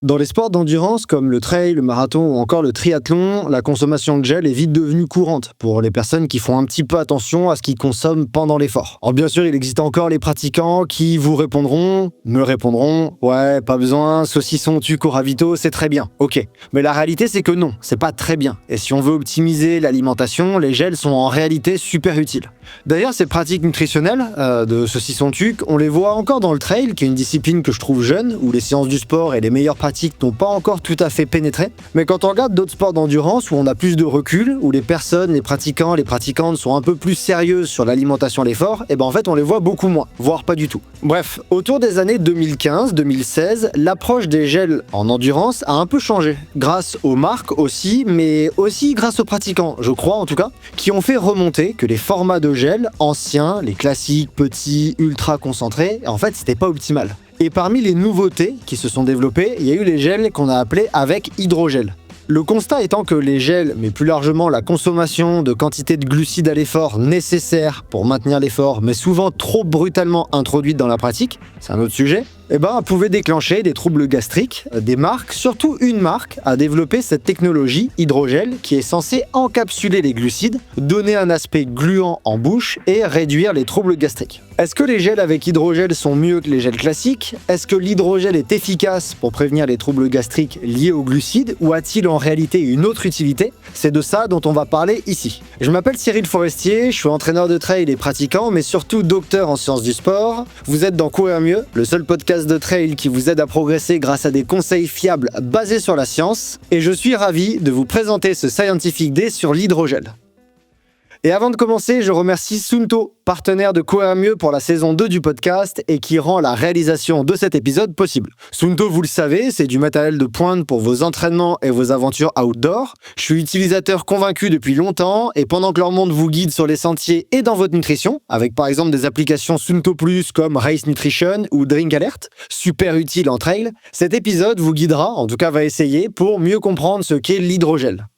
Dans les sports d'endurance comme le trail, le marathon ou encore le triathlon, la consommation de gel est vite devenue courante pour les personnes qui font un petit peu attention à ce qu'ils consomment pendant l'effort. Alors bien sûr, il existe encore les pratiquants qui me répondront « Ouais, pas besoin, saucisson, tuc au ravito, c'est très bien. » Ok, mais la réalité c'est que non, c'est pas très bien. Et si on veut optimiser l'alimentation, les gels sont en réalité super utiles. D'ailleurs, ces pratiques nutritionnelles de saucisson tuc, on les voit encore dans le trail, qui est une discipline que je trouve jeune, où les sciences du sport et les meilleures pratiques n'ont pas encore tout à fait pénétré. Mais quand on regarde d'autres sports d'endurance où on a plus de recul, où les personnes, les pratiquants, les pratiquantes sont un peu plus sérieuses sur l'alimentation à l'effort, et ben en fait on les voit beaucoup moins, voire pas du tout. Bref, autour des années 2015-2016, l'approche des gels en endurance a un peu changé, grâce aux marques aussi, mais aussi grâce aux pratiquants, je crois en tout cas, qui ont fait remonter que les formats de gel anciens, les classiques, petits, ultra concentrés, en fait c'était pas optimal. Et parmi les nouveautés qui se sont développées, il y a eu les gels qu'on a appelés avec hydrogel. Le constat étant que les gels, mais plus largement la consommation de quantité de glucides à l'effort nécessaires pour maintenir l'effort, mais souvent trop brutalement introduite dans la pratique, c'est un autre sujet, pouvait déclencher des troubles gastriques. Des marques, surtout une marque, a développé cette technologie hydrogel qui est censée encapsuler les glucides, donner un aspect gluant en bouche et réduire les troubles gastriques. Est-ce que les gels avec hydrogel sont mieux que les gels classiques? Est-ce que l'hydrogel est efficace pour prévenir les troubles gastriques liés aux glucides ou a-t-il en réalité une autre utilité? C'est de ça dont on va parler ici. Je m'appelle Cyril Forestier, je suis entraîneur de trail et pratiquant, mais surtout docteur en sciences du sport. Vous êtes dans Courir Mieux, le seul podcast de trail qui vous aide à progresser grâce à des conseils fiables basés sur la science, et je suis ravi de vous présenter ce Scientific Day sur l'hydrogel. Et avant de commencer, je remercie Suunto, partenaire de Courir Mieux pour la saison 2 du podcast et qui rend la réalisation de cet épisode possible. Suunto, vous le savez, c'est du matériel de pointe pour vos entraînements et vos aventures outdoor. Je suis utilisateur convaincu depuis longtemps et pendant que leur monde vous guide sur les sentiers et dans votre nutrition, avec par exemple des applications Suunto Plus comme Race Nutrition ou Drink Alert, super utile en trail, cet épisode vous guidera, en tout cas va essayer, pour mieux comprendre ce qu'est l'hydrogel.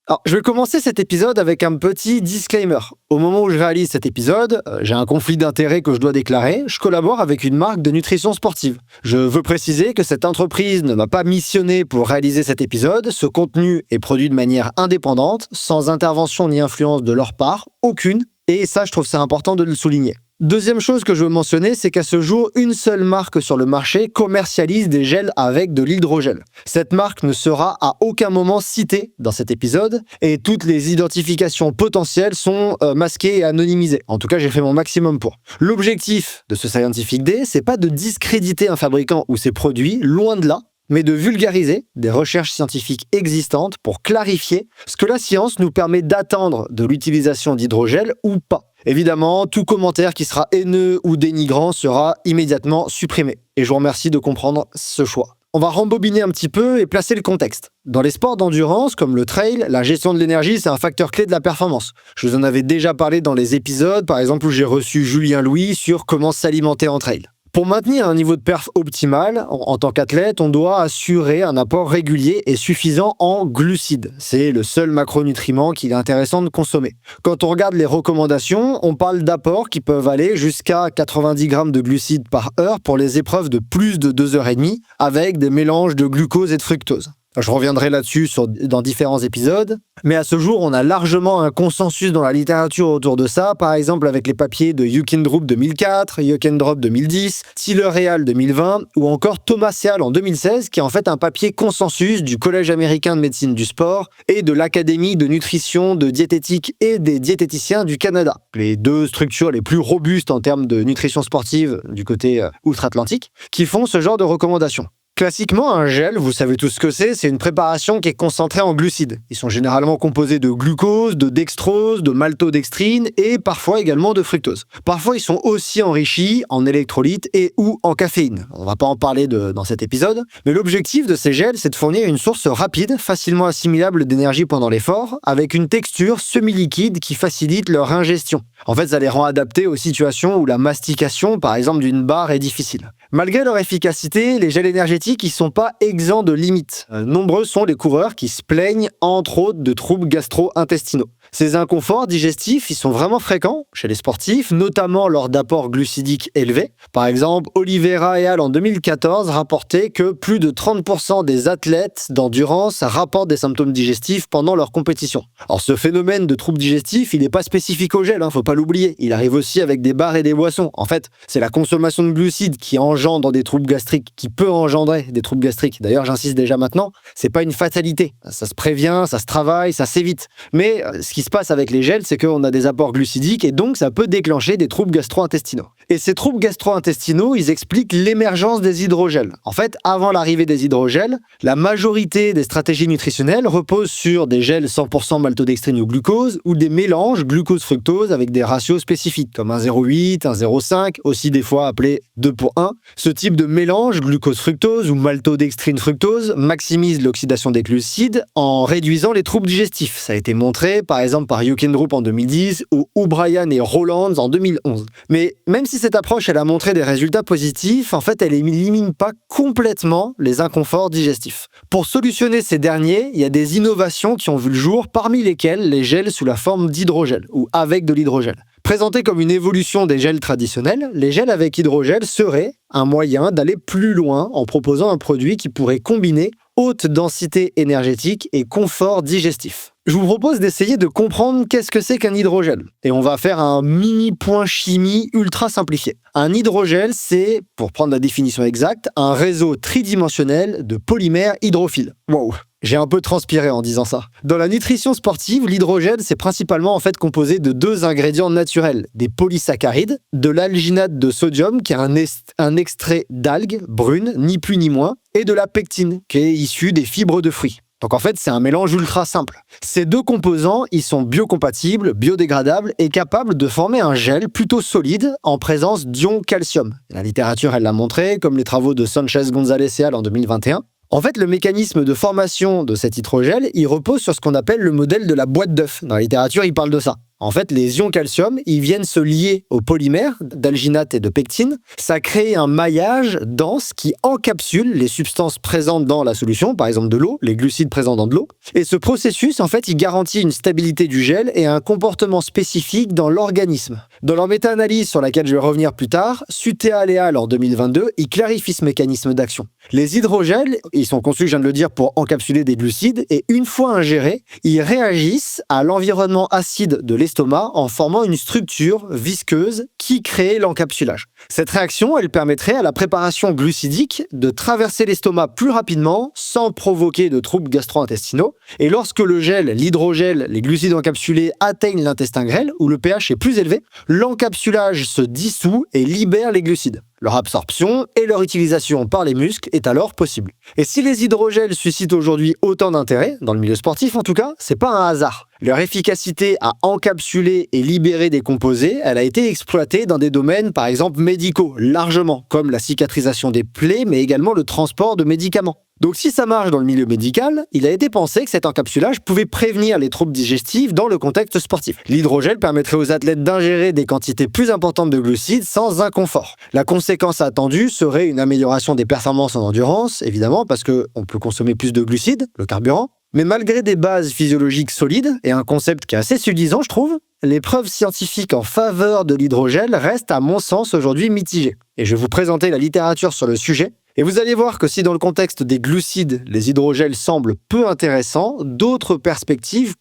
Alors, je vais commencer cet épisode avec un petit disclaimer. Au moment où je réalise cet épisode, j'ai un conflit d'intérêts que je dois déclarer. Je collabore avec une marque de nutrition sportive. Je veux préciser que cette entreprise ne m'a pas missionné pour réaliser cet épisode. Ce contenu est produit de manière indépendante, sans intervention ni influence de leur part, aucune. Et ça, je trouve ça important de le souligner. Deuxième chose que je veux mentionner, c'est qu'à ce jour, une seule marque sur le marché commercialise des gels avec de l'hydrogel. Cette marque ne sera à aucun moment citée dans cet épisode et toutes les identifications potentielles sont masquées et anonymisées. En tout cas, j'ai fait mon maximum pour. L'objectif de ce Scientific Day, c'est pas de discréditer un fabricant ou ses produits, loin de là, mais de vulgariser des recherches scientifiques existantes pour clarifier ce que la science nous permet d'attendre de l'utilisation d'hydrogel ou pas. Évidemment, tout commentaire qui sera haineux ou dénigrant sera immédiatement supprimé. Et je vous remercie de comprendre ce choix. On va rembobiner un petit peu et placer le contexte. Dans les sports d'endurance, comme le trail, la gestion de l'énergie, c'est un facteur clé de la performance. Je vous en avais déjà parlé dans les épisodes, par exemple où j'ai reçu Julien Louis sur comment s'alimenter en trail. Pour maintenir un niveau de perf optimal, en tant qu'athlète, on doit assurer un apport régulier et suffisant en glucides. C'est le seul macronutriment qu'il est intéressant de consommer. Quand on regarde les recommandations, on parle d'apports qui peuvent aller jusqu'à 90 grammes de glucides par heure pour les épreuves de plus de 2h30 avec des mélanges de glucose et de fructose. Je reviendrai là-dessus dans différents épisodes. Mais à ce jour, on a largement un consensus dans la littérature autour de ça, par exemple avec les papiers de You Can Drop 2004, You Can Drop 2010, Tiller et al 2020, ou encore Thomas et al en 2016, qui est en fait un papier consensus du Collège américain de médecine du sport et de l'Académie de nutrition, de diététique et des diététiciens du Canada. Les deux structures les plus robustes en termes de nutrition sportive du côté outre-Atlantique, qui font ce genre de recommandations. Classiquement, un gel, vous savez tous ce que c'est une préparation qui est concentrée en glucides. Ils sont généralement composés de glucose, de dextrose, de maltodextrine et parfois également de fructose. Parfois, ils sont aussi enrichis en électrolytes et ou en caféine. On va pas en parler dans cet épisode, mais l'objectif de ces gels, c'est de fournir une source rapide, facilement assimilable d'énergie pendant l'effort, avec une texture semi-liquide qui facilite leur ingestion. En fait, ça les rend adaptés aux situations où la mastication, par exemple d'une barre, est difficile. Malgré leur efficacité, les gels énergétiques ne sont pas exempts de limites. Nombreux sont les coureurs qui se plaignent entre autres de troubles gastro-intestinaux. Ces inconforts digestifs, ils sont vraiment fréquents chez les sportifs, notamment lors d'apports glucidiques élevés. Par exemple, Oliveira et al. En 2014 rapportaient que plus de 30% des athlètes d'endurance rapportent des symptômes digestifs pendant leur compétition. Alors ce phénomène de troubles digestifs, il n'est pas spécifique au gel, faut pas l'oublier. Il arrive aussi avec des bars et des boissons. En fait, c'est la consommation de glucides qui engendre des troubles gastriques, qui peut engendrer des troubles gastriques. D'ailleurs, j'insiste déjà maintenant, c'est pas une fatalité. Ça se prévient, ça se travaille, ça s'évite. Mais ce qui se passe avec les gels, c'est qu'on a des apports glucidiques et donc ça peut déclencher des troubles gastro-intestinaux. Et ces troubles gastro-intestinaux, ils expliquent l'émergence des hydrogels. En fait, avant l'arrivée des hydrogels, la majorité des stratégies nutritionnelles reposent sur des gels 100% maltodextrine ou glucose ou des mélanges glucose-fructose avec des ratios spécifiques comme un 0,8, un 0,5, aussi des fois appelé 2 pour 1. Ce type de mélange glucose-fructose ou maltodextrine-fructose maximise l'oxydation des glucides en réduisant les troubles digestifs. Ça a été montré par exemple par Hülkenrup en 2010 ou O'Brien et Rowlands en 2011. Mais même si cette approche elle a montré des résultats positifs, en fait elle élimine pas complètement les inconforts digestifs. Pour solutionner ces derniers, il y a des innovations qui ont vu le jour, parmi lesquelles les gels sous la forme d'hydrogel ou avec de l'hydrogel. Présentés comme une évolution des gels traditionnels, les gels avec hydrogel seraient un moyen d'aller plus loin en proposant un produit qui pourrait combiner haute densité énergétique et confort digestif. Je vous propose d'essayer de comprendre qu'est-ce que c'est qu'un hydrogel. Et on va faire un mini point chimie ultra simplifié. Un hydrogel, c'est, pour prendre la définition exacte, un réseau tridimensionnel de polymères hydrophiles. Wow, j'ai un peu transpiré en disant ça. Dans la nutrition sportive, l'hydrogel, c'est principalement en fait composé de deux ingrédients naturels, des polysaccharides, de l'alginate de sodium, qui est un extrait d'algues brunes, ni plus ni moins, et de la pectine, qui est issue des fibres de fruits. Donc en fait, c'est un mélange ultra simple. Ces deux composants, ils sont biocompatibles, biodégradables et capables de former un gel plutôt solide en présence d'ions calcium. La littérature, elle l'a montré, comme les travaux de Sanchez-González et al. En 2021. En fait, le mécanisme de formation de cet hydrogel, il repose sur ce qu'on appelle le modèle de la boîte d'œuf. Dans la littérature, il parle de ça. En fait, les ions calcium, ils viennent se lier aux polymères d'alginate et de pectine. Ça crée un maillage dense qui encapsule les substances présentes dans la solution, par exemple de l'eau, les glucides présents dans de l'eau. Et ce processus, en fait, il garantit une stabilité du gel et un comportement spécifique dans l'organisme. Dans leur méta-analyse sur laquelle je vais revenir plus tard, Suteal et al. En 2022, ils clarifient ce mécanisme d'action. Les hydrogels, ils sont conçus, je viens de le dire, pour encapsuler des glucides et une fois ingérés, ils réagissent à l'environnement acide de l'estomac en formant une structure visqueuse qui crée l'encapsulage. Cette réaction, elle permettrait à la préparation glucidique de traverser l'estomac plus rapidement sans provoquer de troubles gastro-intestinaux. Et lorsque le gel, l'hydrogel, les glucides encapsulés atteignent l'intestin grêle, où le pH est plus élevé, l'encapsulage se dissout et libère les glucides. Leur absorption et leur utilisation par les muscles est alors possible. Et si les hydrogels suscitent aujourd'hui autant d'intérêt, dans le milieu sportif en tout cas, c'est pas un hasard. Leur efficacité à encapsuler et libérer des composés, elle a été exploitée dans des domaines par exemple médicaux, largement, comme la cicatrisation des plaies, mais également le transport de médicaments. Donc si ça marche dans le milieu médical, il a été pensé que cet encapsulage pouvait prévenir les troubles digestifs dans le contexte sportif. L'hydrogel permettrait aux athlètes d'ingérer des quantités plus importantes de glucides sans inconfort. La conséquence attendue serait une amélioration des performances en endurance, évidemment, parce qu'on peut consommer plus de glucides, le carburant. Mais malgré des bases physiologiques solides et un concept qui est assez suffisant, je trouve, les preuves scientifiques en faveur de l'hydrogel restent à mon sens aujourd'hui mitigées. Et je vais vous présenter la littérature sur le sujet. Et vous allez voir que si dans le contexte des glucides, les hydrogels semblent peu intéressants, d'autres perspectives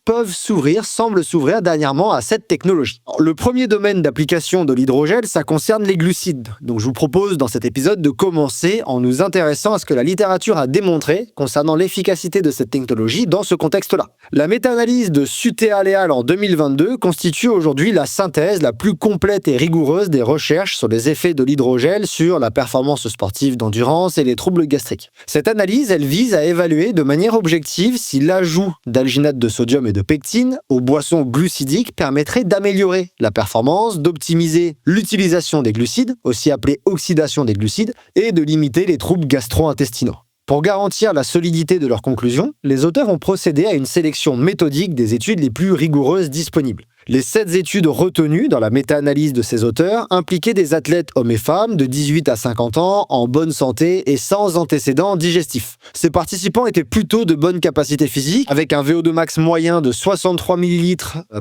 semblent s'ouvrir dernièrement à cette technologie. Le premier domaine d'application de l'hydrogel, ça concerne les glucides. Donc je vous propose dans cet épisode de commencer en nous intéressant à ce que la littérature a démontré concernant l'efficacité de cette technologie dans ce contexte-là. La méta-analyse de Suteal et al. En 2022 constitue aujourd'hui la synthèse la plus complète et rigoureuse des recherches sur les effets de l'hydrogel sur la performance sportive d'endurance et les troubles gastriques. Cette analyse, elle vise à évaluer de manière objective si l'ajout d'alginate de sodium et de pectine aux boissons glucidiques permettrait d'améliorer la performance, d'optimiser l'utilisation des glucides, aussi appelée oxydation des glucides, et de limiter les troubles gastro-intestinaux. Pour garantir la solidité de leurs conclusions, les auteurs ont procédé à une sélection méthodique des études les plus rigoureuses disponibles. Les 7 études retenues dans la méta-analyse de ces auteurs impliquaient des athlètes hommes et femmes de 18 à 50 ans en bonne santé et sans antécédents digestifs. Ces participants étaient plutôt de bonne capacité physique, avec un VO2 max moyen de 63 ml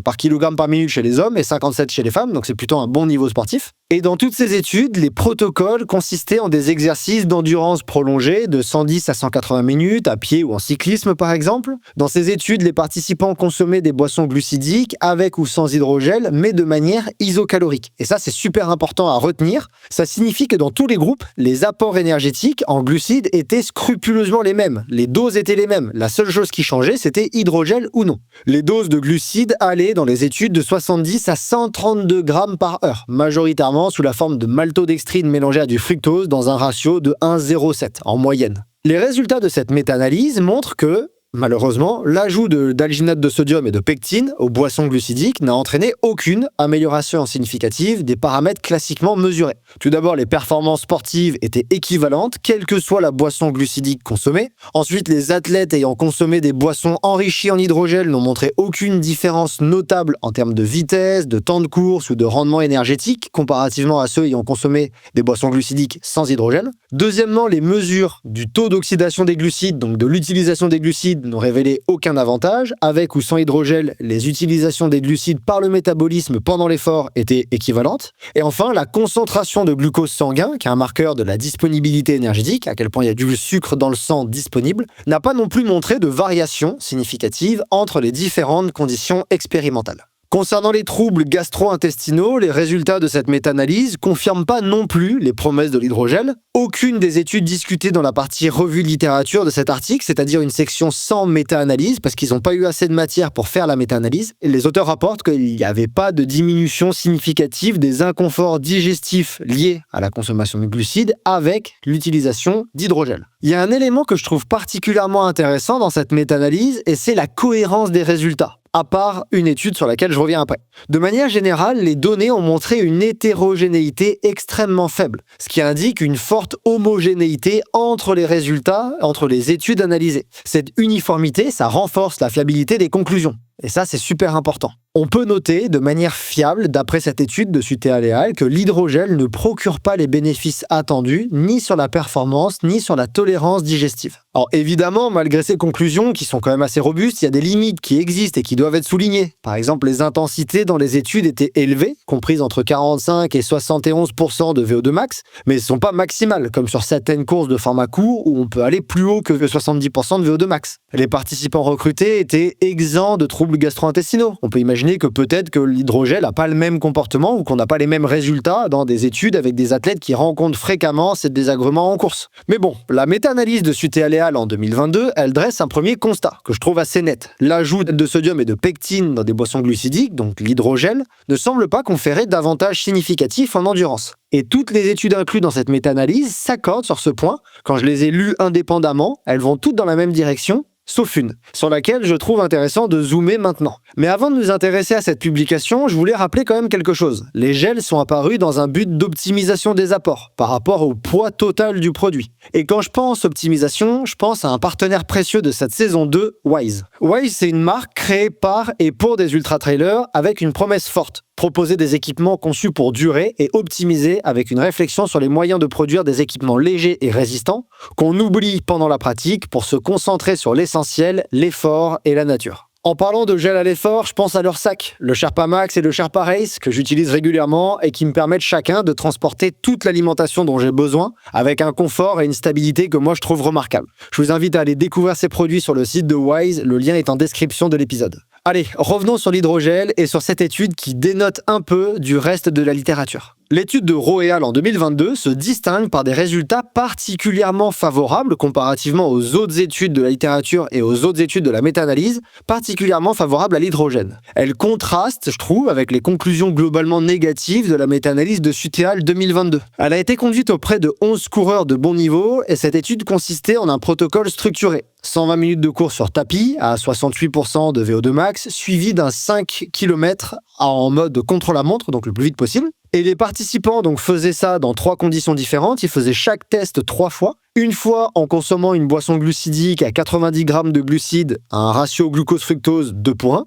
par kilogramme par minute chez les hommes et 57 chez les femmes, donc c'est plutôt un bon niveau sportif. Et dans toutes ces études, les protocoles consistaient en des exercices d'endurance prolongée de 110 à 180 minutes, à pied ou en cyclisme par exemple. Dans ces études, les participants consommaient des boissons glucidiques avec ou sans hydrogel, mais de manière isocalorique. Et ça, c'est super important à retenir. Ça signifie que dans tous les groupes, les apports énergétiques en glucides étaient scrupuleusement les mêmes. Les doses étaient les mêmes. La seule chose qui changeait, c'était hydrogel ou non. Les doses de glucides allaient dans les études de 70 à 132 grammes par heure, majoritairement sous la forme de maltodextrine mélangée à du fructose dans un ratio de 1,07 en moyenne. Les résultats de cette méta-analyse montrent que, malheureusement, l'ajout d'alginate de sodium et de pectine aux boissons glucidiques n'a entraîné aucune amélioration significative des paramètres classiquement mesurés. Tout d'abord, les performances sportives étaient équivalentes, quelle que soit la boisson glucidique consommée. Ensuite, les athlètes ayant consommé des boissons enrichies en hydrogel n'ont montré aucune différence notable en termes de vitesse, de temps de course ou de rendement énergétique, comparativement à ceux ayant consommé des boissons glucidiques sans hydrogel. Deuxièmement, les mesures du taux d'oxydation des glucides, donc de l'utilisation des glucides, n'ont révélé aucun avantage. Avec ou sans hydrogel, les utilisations des glucides par le métabolisme pendant l'effort étaient équivalentes. Et enfin, la concentration de glucose sanguin, qui est un marqueur de la disponibilité énergétique, à quel point il y a du sucre dans le sang disponible, n'a pas non plus montré de variation significative entre les différentes conditions expérimentales. Concernant les troubles gastro-intestinaux, les résultats de cette méta-analyse confirment pas non plus les promesses de l'hydrogel. Aucune des études discutées dans la partie revue littérature de cet article, c'est-à-dire une section sans méta-analyse, parce qu'ils n'ont pas eu assez de matière pour faire la méta-analyse, et les auteurs rapportent qu'il n'y avait pas de diminution significative des inconforts digestifs liés à la consommation de glucides avec l'utilisation d'hydrogel. Il y a un élément que je trouve particulièrement intéressant dans cette méta-analyse, et c'est la cohérence des résultats, à part une étude sur laquelle je reviens après. De manière générale, les données ont montré une hétérogénéité extrêmement faible, ce qui indique une forte homogénéité entre les résultats, entre les études analysées. Cette uniformité, ça renforce la fiabilité des conclusions. Et ça, c'est super important. On peut noter de manière fiable, d'après cette étude de Sutea et al., que l'hydrogel ne procure pas les bénéfices attendus, ni sur la performance, ni sur la tolérance digestive. Alors évidemment, malgré ces conclusions, qui sont quand même assez robustes, il y a des limites qui existent et qui doivent être soulignées. Par exemple, les intensités dans les études étaient élevées, comprises entre 45 et 71% de VO2 max, mais elles ne sont pas maximales, comme sur certaines courses de format court, où on peut aller plus haut que 70% de VO2 max. Les participants recrutés étaient exempts de troubles gastro-intestinaux. On peut imaginer que peut-être que l'hydrogel n'a pas le même comportement ou qu'on n'a pas les mêmes résultats dans des études avec des athlètes qui rencontrent fréquemment ces désagréments en course. Mais bon, la méta-analyse de Sutea et al. En 2022, elle dresse un premier constat que je trouve assez net. L'ajout de sodium et de pectine dans des boissons glucidiques, donc l'hydrogel, ne semble pas conférer d'avantages significatifs en endurance. Et toutes les études incluses dans cette méta-analyse s'accordent sur ce point. Quand je les ai lues indépendamment, elles vont toutes dans la même direction, sauf une, sur laquelle je trouve intéressant de zoomer maintenant. Mais avant de nous intéresser à cette publication, je voulais rappeler quand même quelque chose. Les gels sont apparus dans un but d'optimisation des apports, par rapport au poids total du produit. Et quand je pense optimisation, je pense à un partenaire précieux de cette saison 2, Wise. Wise, c'est une marque créée par et pour des ultra-trailers avec une promesse forte. Proposer des équipements conçus pour durer et optimisés avec une réflexion sur les moyens de produire des équipements légers et résistants qu'on oublie pendant la pratique pour se concentrer sur l'essentiel, l'effort et la nature. En parlant de gel à l'effort, je pense à leur sac, le Sherpa Max et le Sherpa Race, que j'utilise régulièrement et qui me permettent chacun de transporter toute l'alimentation dont j'ai besoin, avec un confort et une stabilité que moi je trouve remarquable. Je vous invite à aller découvrir ces produits sur le site de Wise, le lien est en description de l'épisode. Allez, revenons sur l'hydrogel et sur cette étude qui dénote un peu du reste de la littérature. L'étude de Rowe et al. En 2022 se distingue par des résultats particulièrement favorables comparativement aux autres études de la littérature et aux autres études de la méta-analyse, particulièrement favorables à l'hydrogène. Elle contraste, je trouve, avec les conclusions globalement négatives de la méta-analyse de Sutea et al. 2022. Elle a été conduite auprès de 11 coureurs de bon niveau et cette étude consistait en un protocole structuré. 120 minutes de course sur tapis à 68% de VO2 max, suivi d'un 5 km en mode contre-la-montre, donc le plus vite possible. Et les participants donc faisaient ça dans 3 conditions différentes. Ils faisaient chaque test 3 fois. Une fois en consommant une boisson glucidique à 90 grammes de glucides à un ratio glucose-fructose 2 pour 1.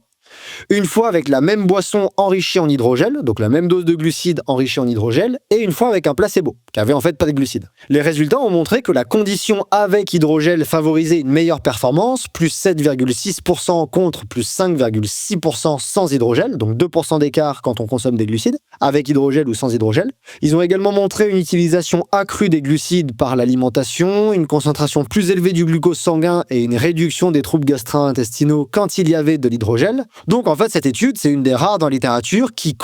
une fois avec la même boisson enrichie en hydrogel, donc la même dose de glucides enrichis en hydrogel, et une fois avec un placebo, qui avait en fait pas de glucides. Les résultats ont montré que la condition avec hydrogel favorisait une meilleure performance, plus 7,6% contre plus 5,6% sans hydrogel, donc 2% d'écart quand on consomme des glucides, avec hydrogel ou sans hydrogel. Ils ont également montré une utilisation accrue des glucides par l'alimentation, une concentration plus élevée du glucose sanguin et une réduction des troubles gastro-intestinaux quand il y avait de l'hydrogel. Donc en fait, cette étude, c'est une des rares dans la littérature qui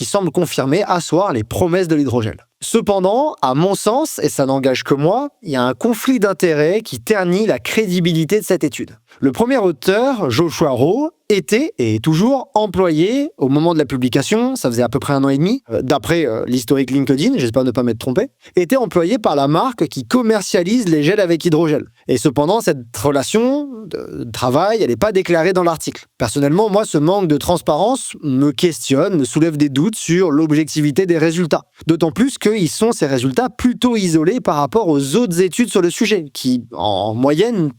semble confirmer, asseoir les promesses de l'hydrogel. Cependant, à mon sens, et ça n'engage que moi, il y a un conflit d'intérêts qui ternit la crédibilité de cette étude. Le premier auteur, Joshua Rowe, était et est toujours employé au moment de la publication, ça faisait à peu près 1 an et demi, d'après l'historique LinkedIn, j'espère ne pas m'être trompé, était employé par la marque qui commercialise les gels avec hydrogel. Et cependant, cette relation de travail, elle n'est pas déclarée dans l'article. Personnellement, moi, ce manque de transparence me questionne, me soulève des doutes sur l'objectivité des résultats. D'autant plus qu'ils sont, ces résultats, plutôt isolés par rapport aux autres études sur le sujet, qui, en moyenne,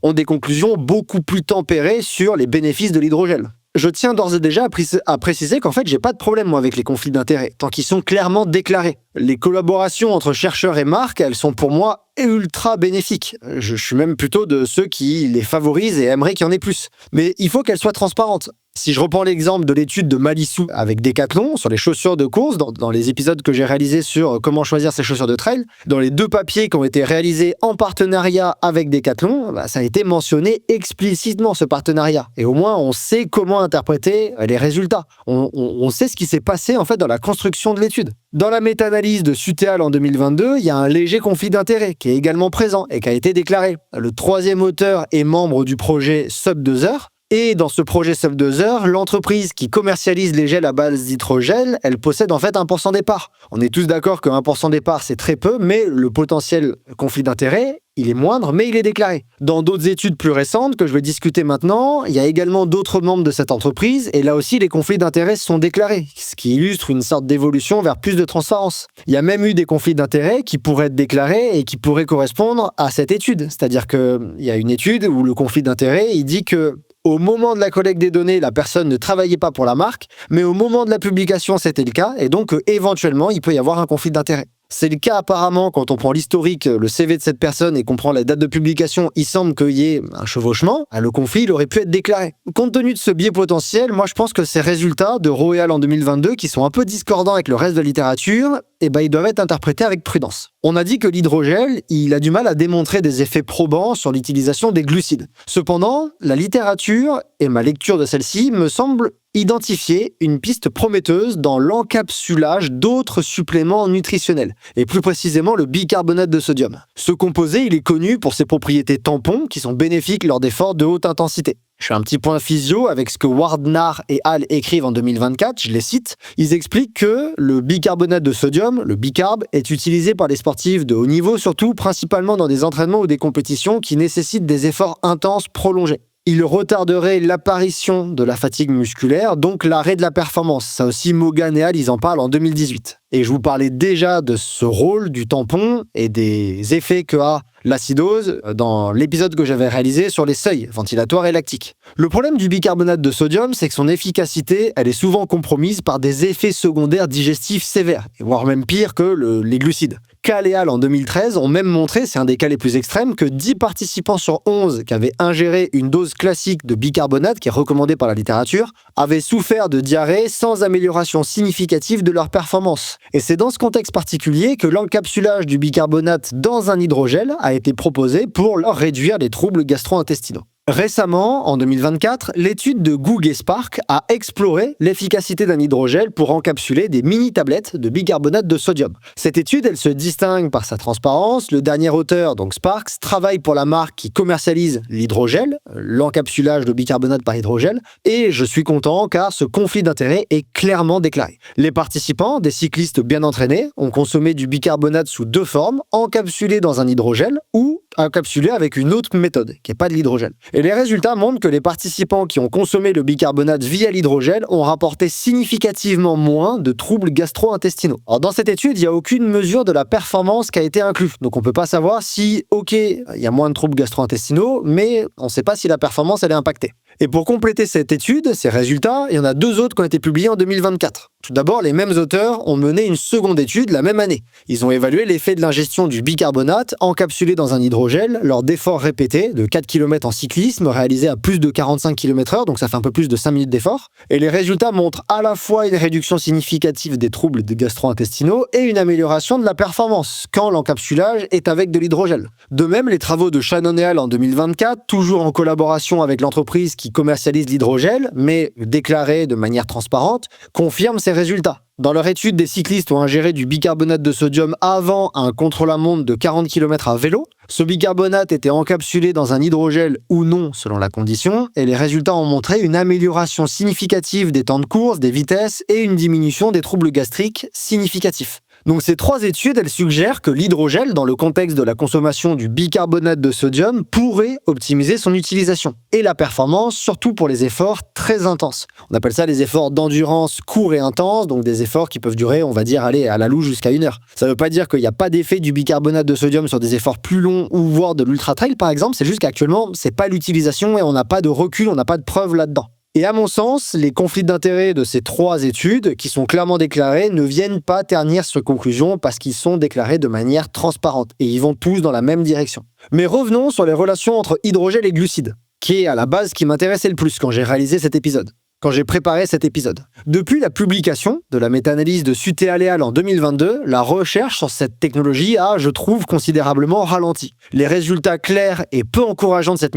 ont des conclusions beaucoup plus tempérées sur les bénéfices de l'hydrogel. Je tiens d'ores et déjà à préciser qu'en fait, j'ai pas de problème moi avec les conflits d'intérêts, tant qu'ils sont clairement déclarés. Les collaborations entre chercheurs et marques, elles sont pour moi ultra bénéfiques. Je suis même plutôt de ceux qui les favorisent et aimeraient qu'il y en ait plus. Mais il faut qu'elles soient transparentes. Si je reprends l'exemple de l'étude de Malissou avec Decathlon sur les chaussures de course, dans les épisodes que j'ai réalisés sur comment choisir ses chaussures de trail, dans les 2 papiers qui ont été réalisés en partenariat avec Decathlon, ça a été mentionné explicitement ce partenariat. Et au moins, on sait comment interpréter les résultats. On sait ce qui s'est passé en fait dans la construction de l'étude. Dans la méta-analyse de Suteal en 2022, il y a un léger conflit d'intérêts qui est également présent et qui a été déclaré. Le 3e auteur est membre du projet Sub 2 heures. Et dans ce projet Sub 2 heures, l'entreprise qui commercialise les gels à base d'hydrogel, elle possède en fait 1% des parts. On est tous d'accord que 1% des parts, c'est très peu, mais le potentiel conflit d'intérêts, il est moindre, mais il est déclaré. Dans d'autres études plus récentes que je vais discuter maintenant, il y a également d'autres membres de cette entreprise, et là aussi les conflits d'intérêts sont déclarés, ce qui illustre une sorte d'évolution vers plus de transparence. Il y a même eu des conflits d'intérêts qui pourraient être déclarés et qui pourraient correspondre à cette étude. C'est-à-dire qu'il y a une étude où le conflit d'intérêts, il dit que au moment de la collecte des données, la personne ne travaillait pas pour la marque, mais au moment de la publication, c'était le cas, et donc éventuellement, il peut y avoir un conflit d'intérêts. C'est le cas apparemment quand on prend l'historique, le CV de cette personne et qu'on prend la date de publication, il semble qu'il y ait un chevauchement. Le conflit, il aurait pu être déclaré. Compte tenu de ce biais potentiel, moi je pense que ces résultats de Rowe et al. En 2022, qui sont un peu discordants avec le reste de la littérature, ils doivent être interprétés avec prudence. On a dit que l'hydrogel, il a du mal à démontrer des effets probants sur l'utilisation des glucides. Cependant, la littérature et ma lecture de celle-ci me semblent identifier une piste prometteuse dans l'encapsulage d'autres suppléments nutritionnels, et plus précisément le bicarbonate de sodium. Ce composé, il est connu pour ses propriétés tampons qui sont bénéfiques lors d'efforts de haute intensité. Je fais un petit point physio avec ce que Wardnar et Hall écrivent en 2024, je les cite. Ils expliquent que le bicarbonate de sodium, le bicarb, est utilisé par les sportifs de haut niveau, surtout principalement dans des entraînements ou des compétitions qui nécessitent des efforts intenses prolongés. Il retarderait l'apparition de la fatigue musculaire, donc l'arrêt de la performance. Ça aussi, Mogan et Hall, ils en parlent en 2018. Et je vous parlais déjà de ce rôle du tampon et des effets que a l'acidose dans l'épisode que j'avais réalisé sur les seuils ventilatoires et lactiques. Le problème du bicarbonate de sodium, c'est que son efficacité, elle est souvent compromise par des effets secondaires digestifs sévères, voire même pire que les glucides. Cal et Hall en 2013 ont même montré, c'est un des cas les plus extrêmes, que 10 participants sur 11 qui avaient ingéré une dose classique de bicarbonate, qui est recommandée par la littérature, avaient souffert de diarrhée sans amélioration significative de leur performance. Et c'est dans ce contexte particulier que l'encapsulage du bicarbonate dans un hydrogel a été proposé pour leur réduire les troubles gastro-intestinaux. Récemment, en 2024, l'étude de Goog et Spark a exploré l'efficacité d'un hydrogel pour encapsuler des mini-tablettes de bicarbonate de sodium. Cette étude, elle se distingue par sa transparence. Le dernier auteur, donc Sparks, travaille pour la marque qui commercialise l'hydrogel, l'encapsulage de bicarbonate par hydrogel, et je suis content car ce conflit d'intérêts est clairement déclaré. Les participants, des cyclistes bien entraînés, ont consommé du bicarbonate sous 2 formes, encapsulé dans un hydrogel ou encapsulé avec une autre méthode, qui n'est pas de l'hydrogel. Et les résultats montrent que les participants qui ont consommé le bicarbonate via l'hydrogel ont rapporté significativement moins de troubles gastro-intestinaux. Alors dans cette étude, il n'y a aucune mesure de la performance qui a été inclue. Donc on ne peut pas savoir si, ok, il y a moins de troubles gastro-intestinaux, mais on ne sait pas si la performance elle est impactée. Et pour compléter cette étude, ces résultats, il y en a 2 autres qui ont été publiés en 2024. Tout d'abord, les mêmes auteurs ont mené une seconde étude la même année. Ils ont évalué l'effet de l'ingestion du bicarbonate encapsulé dans un hydrogel lors d'efforts répétés de 4 km en cyclisme réalisés à plus de 45 km/h, donc ça fait un peu plus de 5 minutes d'effort. Et les résultats montrent à la fois une réduction significative des troubles gastro-intestinaux et une amélioration de la performance quand l'encapsulage est avec de l'hydrogel. De même, les travaux de Shannon et al. En 2024, toujours en collaboration avec l'entreprise qui commercialise l'hydrogel, mais déclaré de manière transparente, confirment ces résultats. Dans leur étude, des cyclistes ont ingéré du bicarbonate de sodium avant un contre-la-montre de 40 km à vélo. Ce bicarbonate était encapsulé dans un hydrogel ou non selon la condition, et les résultats ont montré une amélioration significative des temps de course, des vitesses et une diminution des troubles gastriques significatifs. Donc ces 3 études, elles suggèrent que l'hydrogel, dans le contexte de la consommation du bicarbonate de sodium, pourrait optimiser son utilisation et la performance, surtout pour les efforts très intenses. On appelle ça les efforts d'endurance courts et intenses, donc des efforts qui peuvent durer, on va dire, aller à la louche jusqu'à 1 heure. Ça ne veut pas dire qu'il n'y a pas d'effet du bicarbonate de sodium sur des efforts plus longs ou voire de l'ultra-trail par exemple, c'est juste qu'actuellement, c'est pas l'utilisation et on n'a pas de recul, on n'a pas de preuves là-dedans. Et à mon sens, les conflits d'intérêts de ces 3 études, qui sont clairement déclarés, ne viennent pas ternir cette conclusion parce qu'ils sont déclarés de manière transparente et ils vont tous dans la même direction. Mais revenons sur les relations entre hydrogel et glucides, qui est à la base ce qui m'intéressait le plus quand j'ai réalisé cet épisode. Quand j'ai préparé cet épisode. Depuis la publication de la méta-analyse de Sute et al. En 2022, la recherche sur cette technologie a, je trouve, considérablement ralenti. Les résultats clairs et peu encourageants de cette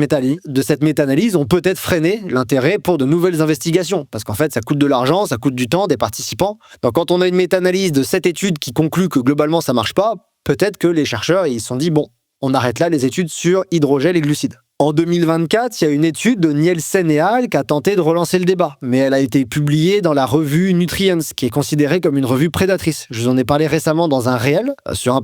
méta-analyse ont peut-être freiné l'intérêt pour de nouvelles investigations, parce qu'en fait, ça coûte de l'argent, ça coûte du temps des participants. Donc quand on a une méta-analyse de cette étude qui conclut que globalement ça marche pas, peut-être que les chercheurs ils se sont dit bon, on arrête là les études sur hydrogel et glucides. En 2024, il y a une étude de Nielsen et al. Qui a tenté de relancer le débat, mais elle a été publiée dans la revue Nutrients, qui est considérée comme une revue prédatrice. Je vous en ai parlé récemment dans un réel,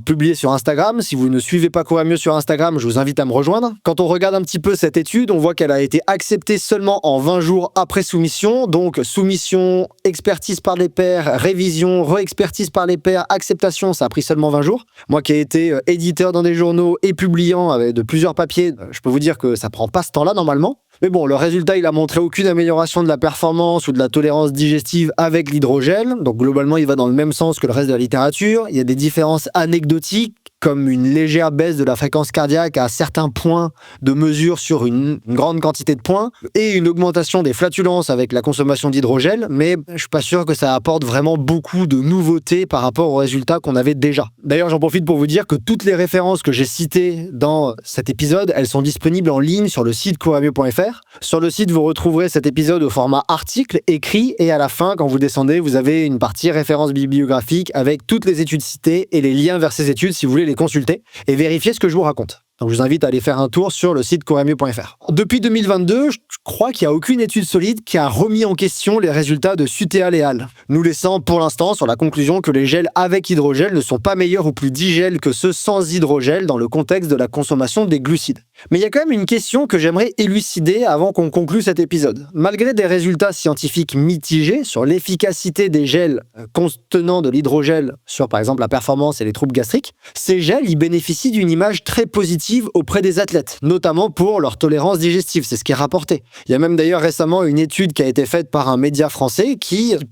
publié sur Instagram. Si vous ne suivez pas Courir Mieux sur Instagram, je vous invite à me rejoindre. Quand on regarde un petit peu cette étude, on voit qu'elle a été acceptée seulement en 20 jours après soumission, donc soumission, expertise par les pairs, révision, re-expertise par les pairs, acceptation, ça a pris seulement 20 jours. Moi qui ai été éditeur dans des journaux et publiant avec de plusieurs papiers, je peux vous dire que ça prend pas ce temps-là normalement. Mais bon, le résultat, il a montré aucune amélioration de la performance ou de la tolérance digestive avec l'hydrogel. Donc globalement, il va dans le même sens que le reste de la littérature. Il y a des différences anecdotiques, comme une légère baisse de la fréquence cardiaque à certains points de mesure sur une grande quantité de points, et une augmentation des flatulences avec la consommation d'hydrogel, mais je suis pas sûr que ça apporte vraiment beaucoup de nouveautés par rapport aux résultats qu'on avait déjà. D'ailleurs, j'en profite pour vous dire que toutes les références que j'ai citées dans cet épisode, elles sont disponibles en ligne sur le site courirmieux.fr. Sur le site, vous retrouverez cet épisode au format article écrit, et à la fin, quand vous descendez, vous avez une partie référence bibliographique avec toutes les études citées et les liens vers ces études si vous voulez les consulter et vérifier ce que je vous raconte. Donc je vous invite à aller faire un tour sur le site courirmieux.fr. Depuis 2022, je crois qu'il n'y a aucune étude solide qui a remis en question les résultats de Sute et al., nous laissant pour l'instant sur la conclusion que les gels avec hydrogel ne sont pas meilleurs ou plus digèles que ceux sans hydrogel dans le contexte de la consommation des glucides. Mais il y a quand même une question que j'aimerais élucider avant qu'on conclue cet épisode. Malgré des résultats scientifiques mitigés sur l'efficacité des gels contenant de l'hydrogel sur par exemple la performance et les troubles gastriques, ces gels y bénéficient d'une image très positive auprès des athlètes, notamment pour leur tolérance digestive, c'est ce qui est rapporté. Il y a même d'ailleurs récemment une étude qui a été faite par un média français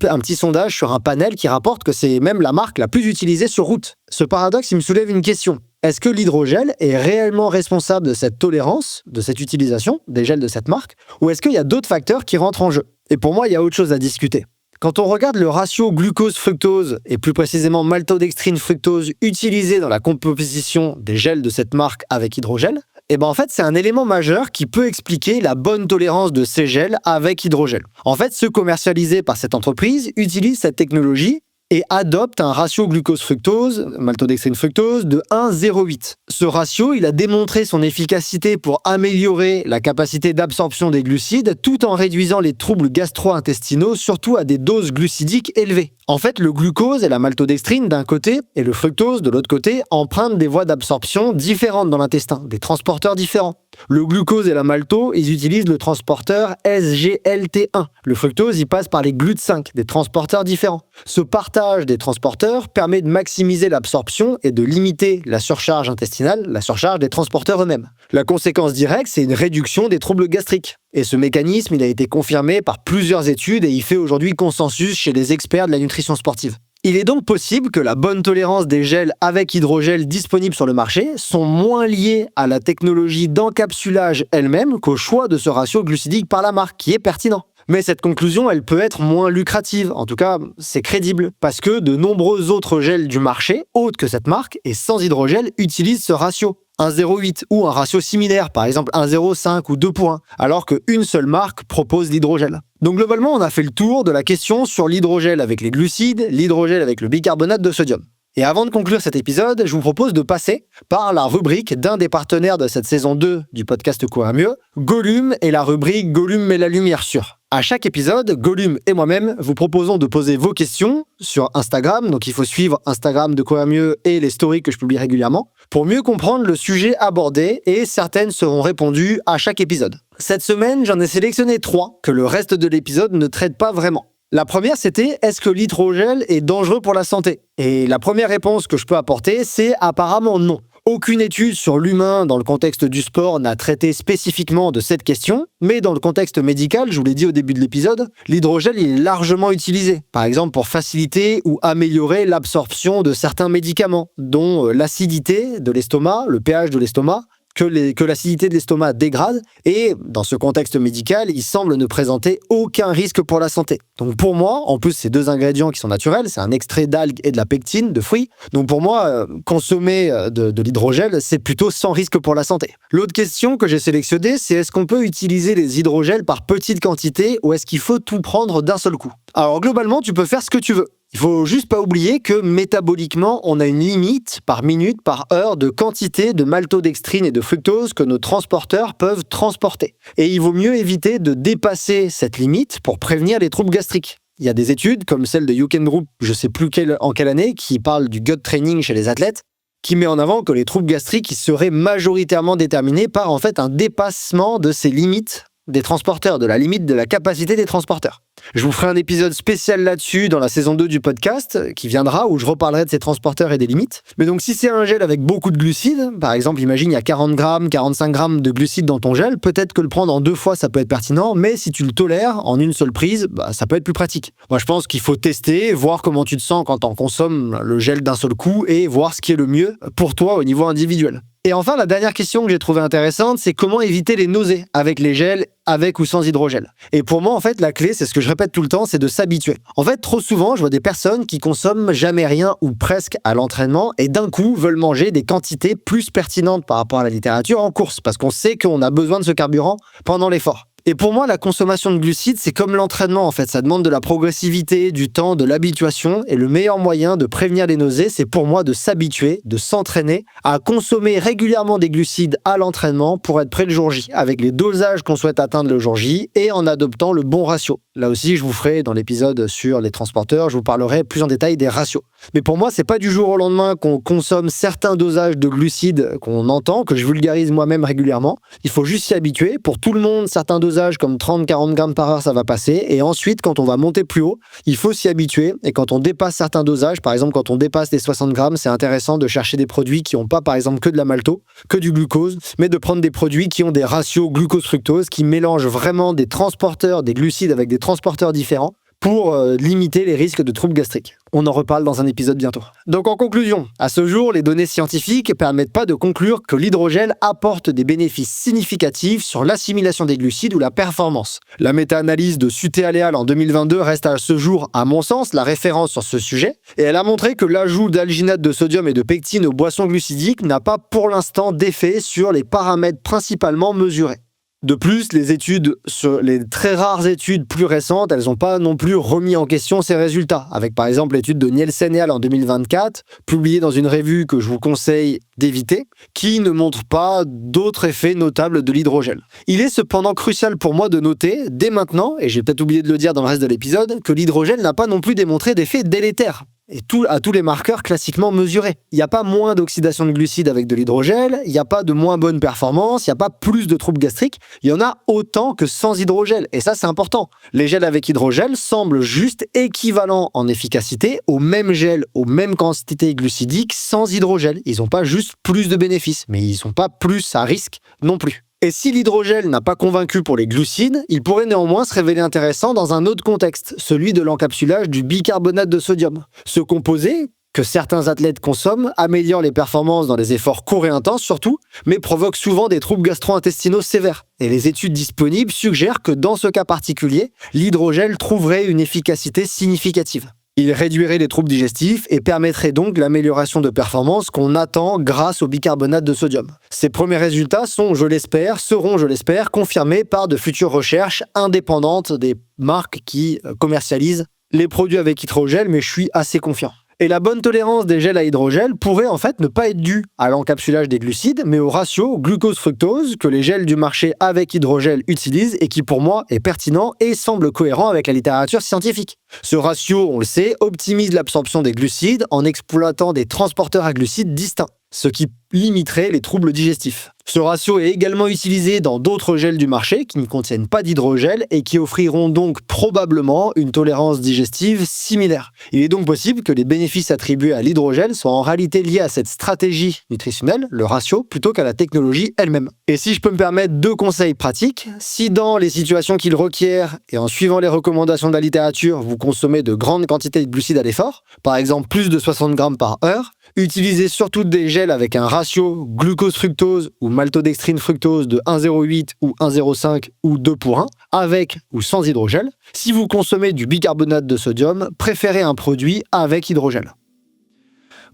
un petit sondage sur un panel qui rapporte que c'est même la marque la plus utilisée sur route. Ce paradoxe, il me soulève une question. Est-ce que l'hydrogel est réellement responsable de cette tolérance, de cette utilisation des gels de cette marque, ou est-ce qu'il y a d'autres facteurs qui rentrent en jeu? Et pour moi, il y a autre chose à discuter. Quand on regarde le ratio glucose-fructose, et plus précisément maltodextrine-fructose utilisé dans la composition des gels de cette marque avec hydrogel, en fait, c'est un élément majeur qui peut expliquer la bonne tolérance de ces gels avec hydrogel. En fait, ceux commercialisés par cette entreprise utilisent cette technologie et adopte un ratio glucose-fructose, maltodextrine-fructose, de 1,08. Ce ratio, il a démontré son efficacité pour améliorer la capacité d'absorption des glucides tout en réduisant les troubles gastro-intestinaux, surtout à des doses glucidiques élevées. En fait, le glucose et la maltodextrine d'un côté et le fructose de l'autre côté empruntent des voies d'absorption différentes dans l'intestin, des transporteurs différents. Le glucose et la maltose, ils utilisent le transporteur SGLT1. Le fructose, il passe par les GLUT5, des transporteurs différents. Ce partage des transporteurs permet de maximiser l'absorption et de limiter la surcharge intestinale, la surcharge des transporteurs eux-mêmes. La conséquence directe, c'est une réduction des troubles gastriques. Et ce mécanisme, il a été confirmé par plusieurs études et il fait aujourd'hui consensus chez les experts de la nutrition sportive. Il est donc possible que la bonne tolérance des gels avec hydrogel disponibles sur le marché sont moins liées à la technologie d'encapsulage elle-même qu'au choix de ce ratio glucidique par la marque, qui est pertinent. Mais cette conclusion, elle peut être moins lucrative. En tout cas, c'est crédible, parce que de nombreux autres gels du marché, autres que cette marque, et sans hydrogel, utilisent ce ratio. 1,08 ou un ratio similaire, par exemple 1,05 ou 2 pour 1, alors qu'une seule marque propose l'hydrogel. Donc globalement, on a fait le tour de la question sur l'hydrogel avec les glucides, l'hydrogel avec le bicarbonate de sodium. Et avant de conclure cet épisode, je vous propose de passer par la rubrique d'un des partenaires de cette saison 2 du podcast Courir Mieux, Gollum, et la rubrique Gollum met la lumière sur. À chaque épisode, Gollum et moi-même vous proposons de poser vos questions sur Instagram, donc il faut suivre Instagram de Courir Mieux et les stories que je publie régulièrement, pour mieux comprendre le sujet abordé, et certaines seront répondues à chaque épisode. Cette semaine, j'en ai sélectionné 3 que le reste de l'épisode ne traite pas vraiment. La première, c'était « Est-ce que l'hydrogel est dangereux pour la santé ?» Et la première réponse que je peux apporter, c'est apparemment non. Aucune étude sur l'humain dans le contexte du sport n'a traité spécifiquement de cette question, mais dans le contexte médical, je vous l'ai dit au début de l'épisode, l'hydrogel est largement utilisé, par exemple pour faciliter ou améliorer l'absorption de certains médicaments, dont l'acidité de l'estomac, le pH de l'estomac, que l'acidité de l'estomac dégrade, et dans ce contexte médical, il semble ne présenter aucun risque pour la santé. Donc pour moi, en plus ces 2 ingrédients qui sont naturels, c'est un extrait d'algues et de la pectine, de fruits, donc pour moi, consommer de l'hydrogel, c'est plutôt sans risque pour la santé. L'autre question que j'ai sélectionnée, c'est est-ce qu'on peut utiliser les hydrogels par petite quantité ou est-ce qu'il faut tout prendre d'un seul coup? Alors globalement, tu peux faire ce que tu veux. Il faut juste pas oublier que métaboliquement, on a une limite par minute, par heure de quantité de maltodextrine et de fructose que nos transporteurs peuvent transporter. Et il vaut mieux éviter de dépasser cette limite pour prévenir les troubles gastriques. Il y a des études, comme celle de Yuken Group, je sais plus en quelle année, qui parle du gut training chez les athlètes, qui met en avant que les troubles gastriques seraient majoritairement déterminés par en fait un dépassement de ces limites des transporteurs, de la limite de la capacité des transporteurs. Je vous ferai un épisode spécial là-dessus dans la saison 2 du podcast qui viendra, où je reparlerai de ces transporteurs et des limites. Mais donc si c'est un gel avec beaucoup de glucides, par exemple imagine il y a 40 grammes, 45 grammes de glucides dans ton gel, peut-être que le prendre en 2 fois ça peut être pertinent, mais si tu le tolères en une seule prise, ça peut être plus pratique. Moi je pense qu'il faut tester, voir comment tu te sens quand on consomme le gel d'un seul coup et voir ce qui est le mieux pour toi au niveau individuel. Et enfin, la dernière question que j'ai trouvée intéressante, c'est comment éviter les nausées avec les gels, avec ou sans hydrogel. Et pour moi, en fait, la clé, c'est ce que je répète tout le temps, c'est de s'habituer. En fait, trop souvent, je vois des personnes qui consomment jamais rien ou presque à l'entraînement et d'un coup veulent manger des quantités plus pertinentes par rapport à la littérature en course, parce qu'on sait qu'on a besoin de ce carburant pendant l'effort. Et pour moi, la consommation de glucides, c'est comme l'entraînement en fait. Ça demande de la progressivité, du temps, de l'habituation. Et le meilleur moyen de prévenir les nausées, c'est pour moi de s'habituer, de s'entraîner à consommer régulièrement des glucides à l'entraînement pour être prêt le jour J, avec les dosages qu'on souhaite atteindre le jour J et en adoptant le bon ratio. Là aussi, je vous ferai dans l'épisode sur les transporteurs, je vous parlerai plus en détail des ratios. Mais pour moi, c'est pas du jour au lendemain qu'on consomme certains dosages de glucides qu'on entend, que je vulgarise moi-même régulièrement. Il faut juste s'y habituer. Pour tout le monde, certains dosages comme 30-40 grammes par heure, ça va passer. Et ensuite, quand on va monter plus haut, il faut s'y habituer. Et quand on dépasse certains dosages, par exemple, quand on dépasse les 60 grammes, c'est intéressant de chercher des produits qui n'ont pas, par exemple, que de la maltose, que du glucose, mais de prendre des produits qui ont des ratios glucose-fructose, qui mélangent vraiment des transporteurs, des glucides avec des transporteurs différents, pour limiter les risques de troubles gastriques. On en reparle dans un épisode bientôt. Donc en conclusion, à ce jour, les données scientifiques ne permettent pas de conclure que l'hydrogel apporte des bénéfices significatifs sur l'assimilation des glucides ou la performance. La méta-analyse de Suté-Aléal en 2022 reste à ce jour, à mon sens, la référence sur ce sujet, et elle a montré que l'ajout d'alginate de sodium et de pectine aux boissons glucidiques n'a pas pour l'instant d'effet sur les paramètres principalement mesurés. De plus, les très rares études plus récentes, elles n'ont pas non plus remis en question ces résultats, avec par exemple l'étude de Nielsen et al. En 2024, publiée dans une revue que je vous conseille d'éviter, qui ne montre pas d'autres effets notables de l'hydrogel. Il est cependant crucial pour moi de noter, dès maintenant, et j'ai peut-être oublié de le dire dans le reste de l'épisode, que l'hydrogel n'a pas non plus démontré d'effets délétères. et à tous les marqueurs classiquement mesurés. Il n'y a pas moins d'oxydation de glucides avec de l'hydrogel, il n'y a pas de moins bonne performance, il n'y a pas plus de troubles gastriques, il y en a autant que sans hydrogel. Et ça, c'est important. Les gels avec hydrogel semblent juste équivalents en efficacité aux mêmes gels, aux mêmes quantités glucidiques sans hydrogel. Ils n'ont pas juste plus de bénéfices, mais ils ne sont pas plus à risque non plus. Et si l'hydrogel n'a pas convaincu pour les glucides, il pourrait néanmoins se révéler intéressant dans un autre contexte, celui de l'encapsulage du bicarbonate de sodium. Ce composé, que certains athlètes consomment, améliore les performances dans les efforts courts et intenses surtout, mais provoque souvent des troubles gastro-intestinaux sévères. Et les études disponibles suggèrent que dans ce cas particulier, l'hydrogel trouverait une efficacité significative. Il réduirait les troubles digestifs et permettrait donc l'amélioration de performance qu'on attend grâce au bicarbonate de sodium. Ces premiers résultats seront, je l'espère, confirmés par de futures recherches indépendantes des marques qui commercialisent les produits avec hydrogel, mais je suis assez confiant. Et la bonne tolérance des gels à hydrogel pourrait en fait ne pas être due à l'encapsulage des glucides, mais au ratio glucose-fructose que les gels du marché avec hydrogel utilisent et qui pour moi est pertinent et semble cohérent avec la littérature scientifique. Ce ratio, on le sait, optimise l'absorption des glucides en exploitant des transporteurs à glucides distincts, ce qui limiterait les troubles digestifs. Ce ratio est également utilisé dans d'autres gels du marché qui ne contiennent pas d'hydrogel et qui offriront donc probablement une tolérance digestive similaire. Il est donc possible que les bénéfices attribués à l'hydrogel soient en réalité liés à cette stratégie nutritionnelle, le ratio, plutôt qu'à la technologie elle-même. Et si je peux me permettre 2 conseils pratiques, si dans les situations qu'il requiert et en suivant les recommandations de la littérature, vous consommez de grandes quantités de glucides à l'effort, par exemple plus de 60 grammes par heure, utilisez surtout des gels avec un ratio glucose-fructose ou maltodextrine-fructose de 1,08 ou 1,05 ou 2 pour 1, avec ou sans hydrogel. Si vous consommez du bicarbonate de sodium, préférez un produit avec hydrogel.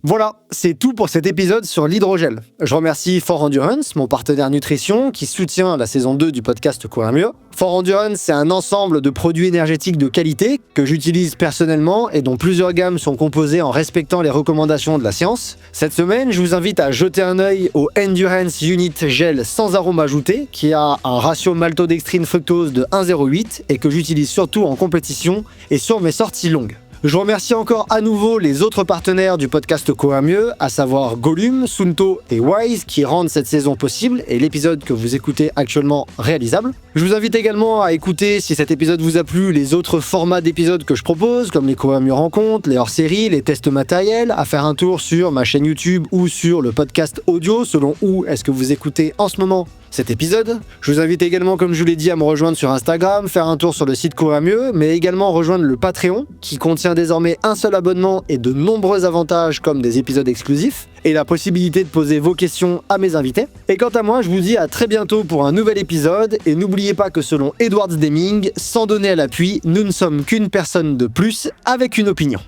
Voilà, c'est tout pour cet épisode sur l'hydrogel. Je remercie For Endurance, mon partenaire nutrition, qui soutient la saison 2 du podcast Courir Mieux. For Endurance, c'est un ensemble de produits énergétiques de qualité que j'utilise personnellement et dont plusieurs gammes sont composées en respectant les recommandations de la science. Cette semaine, je vous invite à jeter un œil au Endurance Unit Gel sans arôme ajouté, qui a un ratio maltodextrine-fructose de 1,08 et que j'utilise surtout en compétition et sur mes sorties longues. Je remercie encore à nouveau les autres partenaires du podcast Courir Mieux, à savoir Gollum, Suunto et Wise, qui rendent cette saison possible et l'épisode que vous écoutez actuellement réalisable. Je vous invite également à écouter, si cet épisode vous a plu, les autres formats d'épisodes que je propose, comme les Courir Mieux rencontres, les hors-séries, les tests matériels, à faire un tour sur ma chaîne YouTube ou sur le podcast audio, selon où est-ce que vous écoutez en ce moment cet épisode. Je vous invite également, comme je vous l'ai dit, à me rejoindre sur Instagram, faire un tour sur le site Courir Mieux, mais également rejoindre le Patreon, qui contient désormais un seul abonnement et de nombreux avantages comme des épisodes exclusifs, et la possibilité de poser vos questions à mes invités. Et quant à moi, je vous dis à très bientôt pour un nouvel épisode, et n'oubliez pas que selon Edward Deming, sans donner à l'appui, nous ne sommes qu'une personne de plus avec une opinion.